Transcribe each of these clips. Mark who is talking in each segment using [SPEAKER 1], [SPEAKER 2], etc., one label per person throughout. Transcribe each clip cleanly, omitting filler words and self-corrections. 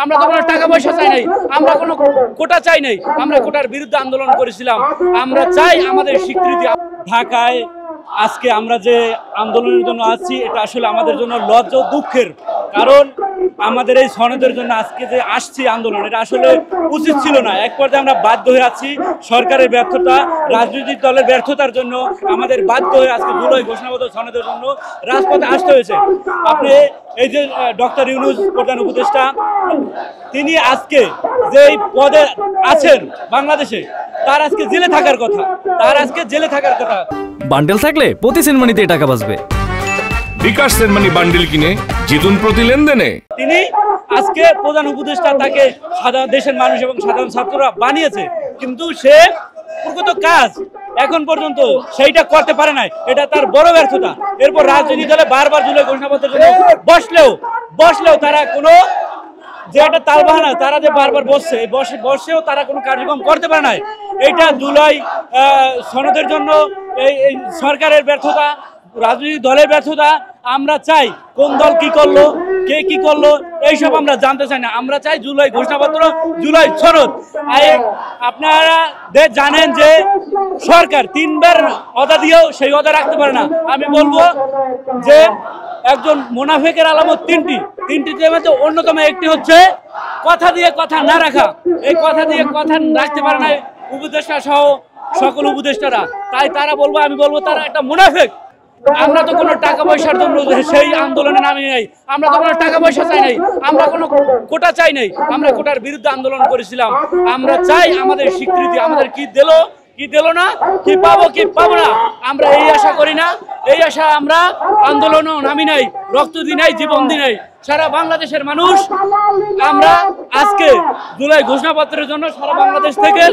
[SPEAKER 1] আমরা তো কোনো টাকা পয়সা চাই নাই, আমরা কোনো কোটা চাই নাই, আমরা কোটার বিরুদ্ধে আন্দোলন করেছিলাম। আমরা চাই আমাদের স্বীকৃতি। ঢাকায় আজকে আমরা যে আন্দোলনের জন্য আছি, এটা আসলে আমাদের জন্য লজ্জা ও দুঃখের, কারণ আমাদের এই সনদের জন্য আজকে যে আসছি আন্দোলন, এটা আসলে উচিত ছিল না। এক পর্যায়ে আমরা বাধ্য হয়ে আছি, সরকারের ব্যর্থতা, রাজনৈতিক দলের ব্যর্থতার জন্য আমাদের বাধ্য হয়ে আজকে জুলাই ঘোষণাপত্র সনদের জন্য রাজপথে আসতে হয়েছে। আপনি এই যে ডক্টর ইউনূস প্রধান উপদেষ্টা, তিনি আজকে যেই পদে আছেন বাংলাদেশে, তার আজকে জেলে থাকার কথা,
[SPEAKER 2] বান্ডেল থাকলে প্রতি সেনমানিতে টাকা বাঁচবে।
[SPEAKER 3] বিকাশ সেনমানি বান্ডেল কিনে জিতুন প্রতি লেনদেনে।
[SPEAKER 1] তিনি আজকে প্রধান উপদেষ্টা, তাকে সাধারণ দেশের মানুষ এবং সাধারণ ছাত্ররা বানিয়েছে, কিন্তু সে প্রকৃত কাজ এখন পর্যন্ত সেইটা করতে পারে নাই, এটা তার বড় ব্যর্থতা। এরপর রাজনৈতিক দলে বারবার জুলাই ঘোষণাপত্রের জন্য বসলেও তারা কোনো যে একটা তালবাহানা, তারা যে বারবার বসেও তারা কোনো কার্যক্রম করতে পারে না। এইটা জুলাই সনদের জন্য এই সরকারের ব্যর্থতা, রাজনৈতিক দলের ব্যর্থতা। আমরা চাই কোন দল কি করলো, কে কি করলো, এইসব আমরা জানতে চাই না। আমরা চাই জুলাই ঘোষণাপত্র, জুলাই সনদ। আপনারা জানেন যে সরকার 3 বার ওয়াদা দিয়েও সেই ওয়াদা রাখতে পারে না। আমি বলবো যে একজন মুনাফিকের আলামত তিনটির মধ্যে অন্যতম একটি হচ্ছে কথা দিয়ে কথা না রাখা। এই কথা দিয়ে কথা রাখতে পারে না উপদেষ্টা সহ সকল উপদেষ্টারা। তাই আমি বলবো তারা একটা মুনাফিক। আমরা তো কোনো টাকা পয়সার জন্য সেই আন্দোলনে নামি নাই, আমরা তো কোনো টাকা পয়সা চাই নাই, আমরা কোনো কোটা চাই নাই, আমরা কোটার বিরুদ্ধে আন্দোলন করেছিলাম। আমরা চাই আমাদের স্বীকৃতি। আমাদের কি দিল না, কি পাবো না, আমরা এই আশা করি না। এই আশা আমরা আন্দোলনও নামি নাই, রক্ত দিই নাই, জীবন দিই নাই। সারা বাংলাদেশের মানুষ, আমরা আজকে জুলাই ঘোষণাপত্রের জন্য সারা বাংলাদেশ থেকে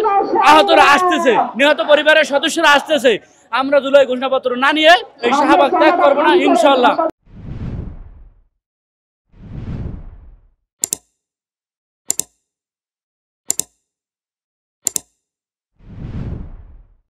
[SPEAKER 1] আহতরা আসতেছে, নিহত পরিবারের সদস্যরা আসতেছে। আমরা জুলাই ঘোষণাপত্র না নিয়ে এই শাহবাগ ত্যাগ করবো না, ইনশাআল্লাহ।